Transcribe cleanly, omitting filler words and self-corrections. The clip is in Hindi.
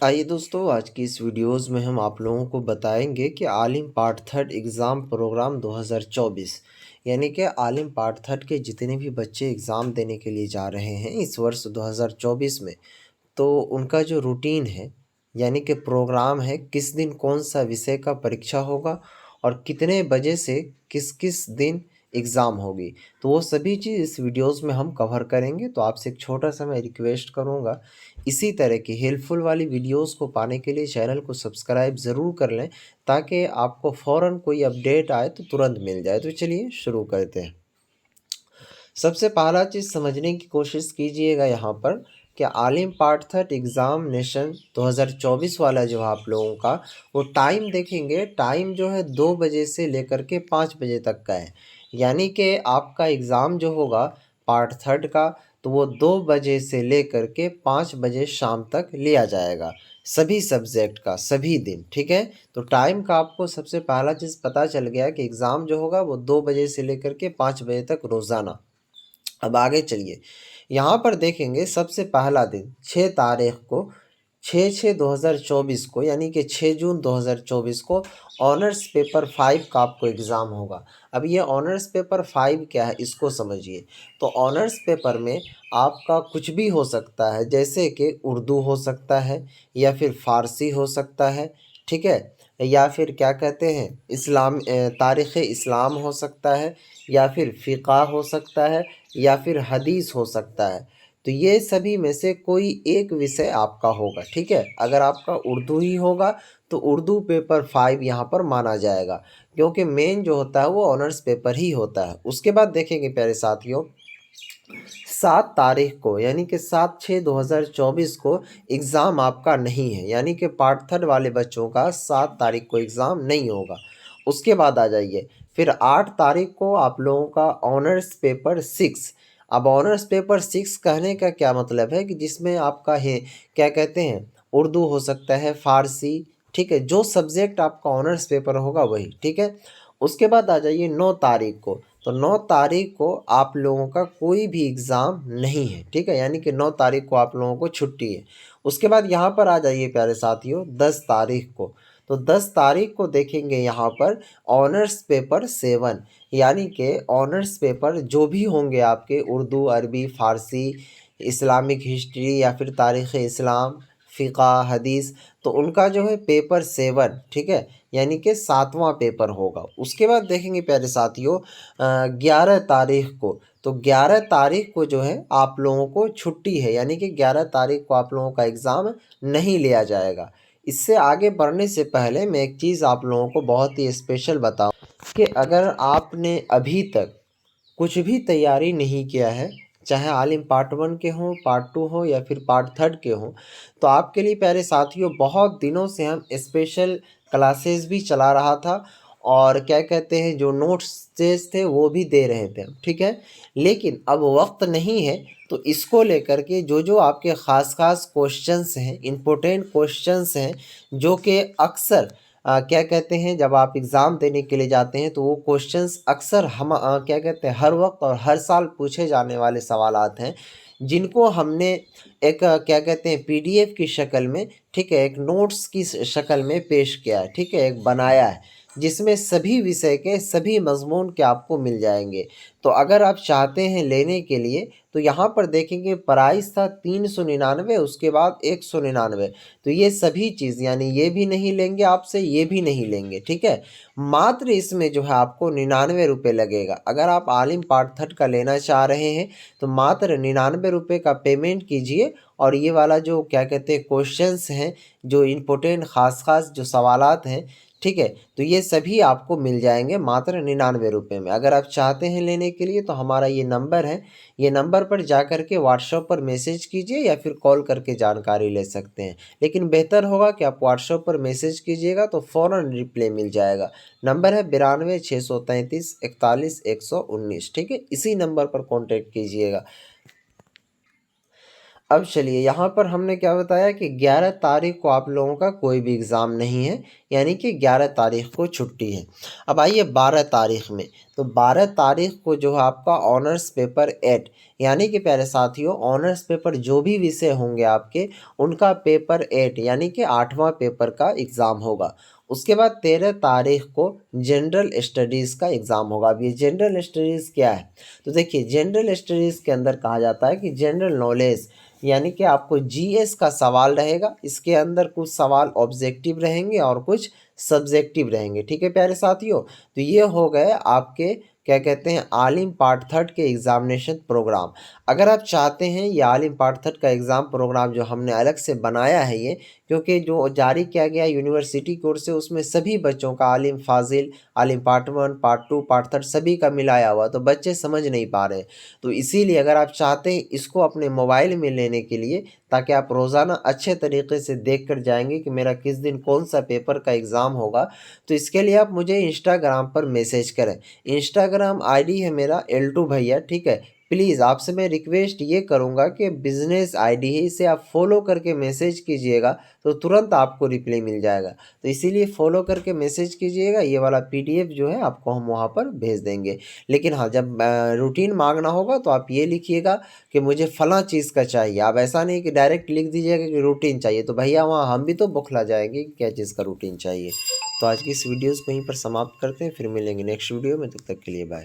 आइए दोस्तों, आज की इस वीडियोस में हम आप लोगों को बताएंगे कि आलिम पार्ट थर्ड एग्ज़ाम प्रोग्राम 2024 यानी कि आलिम पार्ट थर्ड के जितने भी बच्चे एग्ज़ाम देने के लिए जा रहे हैं इस वर्ष 2024 में, तो उनका जो रूटीन है यानी कि प्रोग्राम है, किस दिन कौन सा विषय का परीक्षा होगा और कितने बजे से किस किस दिन एग्ज़ाम होगी, तो वो सभी चीज़ इस वीडियोस में हम कवर करेंगे। तो आपसे एक छोटा सा मैं रिक्वेस्ट करूँगा, इसी तरह की हेल्पफुल वाली वीडियोस को पाने के लिए चैनल को सब्सक्राइब ज़रूर कर लें, ताकि आपको फ़ौरन कोई अपडेट आए तो तुरंत मिल जाए। तो चलिए शुरू करते हैं। सबसे पहला चीज़ समझने की कोशिश कीजिएगा यहाँ पर कि आलिम पार्ट थर्ड एग्ज़ामिनेशन 2024 वाला जो है आप लोगों का, वो टाइम देखेंगे। टाइम जो है 2 बजे से लेकर के 5 बजे तक का है। यानी कि आपका एग्ज़ाम जो होगा पार्ट थर्ड का, तो वो 2 बजे से लेकर के 5 बजे शाम तक लिया जाएगा, सभी सब्जेक्ट का सभी दिन। ठीक है, तो टाइम का आपको सबसे पहला चीज़ पता चल गया कि एग्ज़ाम जो होगा वो 2 बजे से लेकर के 5 बजे तक रोज़ाना। अब आगे चलिए, यहाँ पर देखेंगे सबसे पहला दिन 6 तारीख को, 6/6/2024 को, यानी कि 6 जून 2024 को ऑनर्स पेपर 5 का आपको एग्ज़ाम होगा। अब ये ऑनर्स पेपर 5 क्या है इसको समझिए। तो ऑनर्स पेपर में आपका कुछ भी हो सकता है, जैसे कि उर्दू हो सकता है या फिर फ़ारसी हो सकता है, ठीक है, या फिर क्या कहते हैं तारीख़ इस्लाम हो सकता है, या फिर फ़िक़्ह हो सकता है, या फिर हदीस हो सकता है। तो ये सभी में से कोई एक विषय आपका होगा। ठीक है, अगर आपका उर्दू ही होगा तो उर्दू पेपर 5 यहाँ पर माना जाएगा, क्योंकि मेन जो होता है वो ऑनर्स पेपर ही होता है। उसके बाद देखेंगे प्यारे साथियों, 7 तारीख को यानी कि 7/6/2024 को एग्ज़ाम आपका नहीं है, यानी कि पार्ट थर्ड वाले बच्चों का 7 तारीख को एग्ज़ाम नहीं होगा। उसके बाद आ जाइए, फिर 8 तारीख को आप लोगों का ऑनर्स पेपर 6। अब ऑनर्स पेपर 6 कहने का क्या मतलब है कि जिसमें आपका है क्या कहते हैं, उर्दू हो सकता है, फ़ारसी, ठीक है, जो सब्जेक्ट आपका ऑनर्स पेपर होगा वही। ठीक है, उसके बाद आ जाइए 9 तारीख को। तो 9 तारीख को आप लोगों का कोई भी एग्ज़ाम नहीं है। ठीक है, यानी कि 9 तारीख को आप लोगों को छुट्टी है। उसके बाद यहाँ पर आ जाइए प्यारे साथियों 10 तारीख को। तो 10 तारीख को देखेंगे यहाँ पर ऑनर्स पेपर 7, यानी कि ऑनर्स पेपर जो भी होंगे आपके उर्दू, अरबी, फ़ारसी, इस्लामिक हिस्ट्री या फिर तारीख़ इस्लाम, फ़िक़्ह, हदीस, तो उनका जो है पेपर 7, ठीक है, यानी कि 7वां पेपर होगा। उसके बाद देखेंगे प्यारे साथियों 11 तारीख को। तो 11 तारीख को जो है आप लोगों को छुट्टी है, यानी कि 11 तारीख को आप लोगों का एग्ज़ाम नहीं लिया जाएगा। इससे आगे बढ़ने से पहले मैं एक चीज़ आप लोगों को बहुत ही स्पेशल बताऊं कि अगर आपने अभी तक कुछ भी तैयारी नहीं किया है, चाहे आलिम पार्ट 1 के हों, पार्ट 2 हो या फिर पार्ट थर्ड के हों, तो आपके लिए प्यारे साथियों बहुत दिनों से हम स्पेशल क्लासेस भी चला रहा था, और क्या कहते हैं जो नोट्स थे वो भी दे रहे थे। ठीक है, लेकिन अब वक्त नहीं है, तो इसको लेकर के जो आपके ख़ास क्वेश्चंस हैं, इम्पोर्टेंट क्वेश्चंस हैं, जो कि अक्सर क्या कहते हैं जब आप एग्ज़ाम देने के लिए जाते हैं, तो वो क्वेश्चंस अक्सर क्या कहते हैं हर वक्त और हर साल पूछे जाने वाले सवालात हैं, जिनको हमने एक क्या कहते हैं पीडीएफ की शक्ल में, ठीक है, एक नोट्स की शक्ल में पेश किया है, ठीक है, एक बनाया है, जिसमें सभी विषय के सभी मज़मून के आपको मिल जाएंगे। तो अगर आप चाहते हैं लेने के लिए, तो यहाँ पर देखेंगे प्राइस था 399, उसके बाद 199। तो ये सभी चीज़ यानी ये भी नहीं लेंगे आपसे, ये भी नहीं लेंगे। ठीक है, मात्र इसमें जो है आपको 99 रुपये लगेगा। अगर आप आलिम पार्ट थर्ड का लेना चाह रहे हैं तो मात्र 99 रुपये का पेमेंट कीजिए, और ये वाला जो क्या कहते हैं क्वेश्चंस हैं, जो इम्पोर्टेंट ख़ास जो सवालात हैं, ठीक है, तो ये सभी आपको मिल जाएंगे मात्र 99 रुपये में। अगर आप चाहते हैं लेने के लिए तो हमारा ये नंबर है, ये नंबर पर जा कर के व्हाट्सएप पर मैसेज कीजिए या फिर कॉल करके जानकारी ले सकते हैं। लेकिन बेहतर होगा कि आप व्हाट्सएप पर मैसेज कीजिएगा तो फ़ौरन रिप्लाई मिल जाएगा। नंबर है 92 633 41 119। ठीक है, इसी नंबर पर कॉन्टैक्ट कीजिएगा। अब चलिए यहाँ पर हमने क्या बताया कि 11 तारीख को आप लोगों का कोई भी एग्ज़ाम नहीं है, यानी कि 11 तारीख को छुट्टी है। अब आइए 12 तारीख में, तो 12 तारीख को जो है आपका ऑनर्स पेपर 8, यानी कि प्यारे साथियों ऑनर्स पेपर जो भी विषय होंगे आपके, उनका पेपर 8 यानी कि 8वां पेपर का एग्ज़ाम होगा। उसके बाद 13 तारीख को जनरल स्टडीज़ का एग्ज़ाम होगा। अब ये जनरल स्टडीज़ क्या है? तो देखिए जनरल स्टडीज़ के अंदर कहा जाता है कि जनरल नॉलेज, यानी कि आपको जीएस का सवाल रहेगा। इसके अंदर कुछ सवाल ऑब्जेक्टिव रहेंगे और कुछ सब्जेक्टिव रहेंगे। ठीक है प्यारे साथियों, तो ये हो गए आपके क्या कहते हैं आलिम पार्ट थर्ड के एग्जामिनेशन प्रोग्राम। अगर आप चाहते हैं ये आलिम पार्ट थर्ड का एग्ज़ाम प्रोग्राम जो हमने अलग से बनाया है ये, क्योंकि जो जारी किया गया यूनिवर्सिटी की ओर से उसमें सभी बच्चों का आलिम फाजिल, आलिम पार्ट 1, पार्ट 2, पार्ट थर्ड सभी का मिलाया हुआ, तो बच्चे समझ नहीं पा रहे। तो इसीलिए अगर आप चाहते हैं इसको अपने मोबाइल में लेने के लिए, ताकि आप रोज़ाना अच्छे तरीके से देख कर जाएंगे कि मेरा किस दिन कौन सा पेपर का एग्ज़ाम होगा, तो इसके लिए आप मुझे इंस्टाग्राम पर मैसेज करें। इंस्टाग्राम आईडी है मेरा L2 भैया, ठीक है। प्लीज़ आपसे मैं रिक्वेस्ट ये करूँगा कि बिज़नेस आईडी है, इसे आप फॉलो करके मैसेज कीजिएगा तो तुरंत आपको रिप्लाई मिल जाएगा। तो इसीलिए फॉलो करके मैसेज कीजिएगा, ये वाला पीडीएफ जो है आपको हम वहाँ पर भेज देंगे। लेकिन हाँ, जब रूटीन मांगना होगा तो आप ये लिखिएगा कि मुझे फलां चीज़ का चाहिए। आप ऐसा नहीं कि डायरेक्ट लिख दीजिएगा कि रूटीन चाहिए, तो भैया वहाँ हम भी तो बौखला जाएंगे कि क्या चीज़ का रूटीन चाहिए। तो आज की इस वीडियोज़ को यहीं पर समाप्त करते हैं, फिर मिलेंगे नेक्स्ट वीडियो में, तब तक के लिए बाय।